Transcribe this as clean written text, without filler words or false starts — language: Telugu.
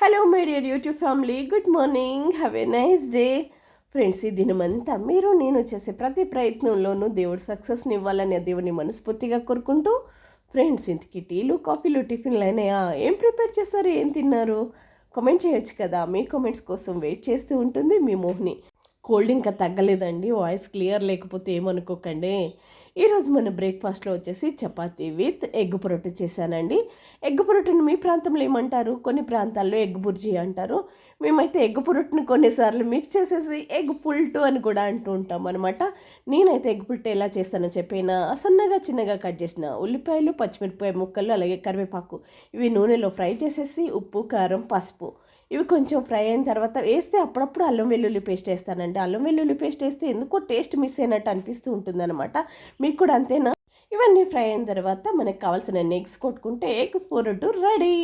Hello my dear YouTube family, good morning, have a nice day. Friends, ఈ దినమంతా మీరు నేను చేసే ప్రతి ప్రయత్నంలోనూ దేవుడు సక్సెస్ని ఇవ్వాలని దేవుని మనస్ఫూర్తిగా కోరుకుంటూ, ఫ్రెండ్స్ ఇంతకీ టీలు కాఫీలు టిఫిన్లు అయినాయా? ఏం ప్రిపేర్ చేశారు, ఏం తిన్నారు? కామెంట్ చేయొచ్చు కదా. మీ కామెంట్స్ కోసం వెయిట్ చేస్తూ ఉంటుంది మీ మోహిని. కోల్డ్ ఇంకా తగ్గలేదండి, వాయిస్ క్లియర్ లేకపోతే ఏమనుకోకండి. ఈరోజు మన బ్రేక్ఫాస్ట్లో వచ్చేసి చపాతీ విత్ ఎగ్ పొరటు చేశానండి. ఎగ్ పొరటును మీ ప్రాంతంలో ఏమంటారు? కొన్ని ప్రాంతాల్లో ఎగ్ బుర్జీ అంటారు. మేమైతే ఎగ్ పొరటును కొన్నిసార్లు మిక్స్ చేసేసి ఎగ్ పుల్టు అని కూడా అంటూ ఉంటాం అనమాట. నేనైతే ఎగ్ పుల్టు ఎలా చేస్తానో చెప్పిన సన్నగా చిన్నగా కట్ చేసిన ఉల్లిపాయలు, పచ్చిమిరపకాయ ముక్కలు, అలాగే కరివేపాకు ఇవి నూనెలో ఫ్రై చేసేసి ఉప్పు, కారం, పసుపు ఇవి కొంచెం ఫ్రై అయిన తర్వాత వేస్తే అప్పుడప్పుడు అల్లం వెల్లుల్లి పేస్ట్ వేస్తానండి. అల్లం వెల్లుల్లి పేస్ట్ వేస్తే ఎందుకో టేస్ట్ మిస్ అయినట్టు అనిపిస్తూ ఉంటుందన్నమాట. మీకు కూడా అంతేనా? ఇవన్నీ ఫ్రై అయిన తర్వాత మనకు కావాల్సిన ఎగ్స్ కొట్టుకుంటే ఎగ్ పొరటు రెడీ.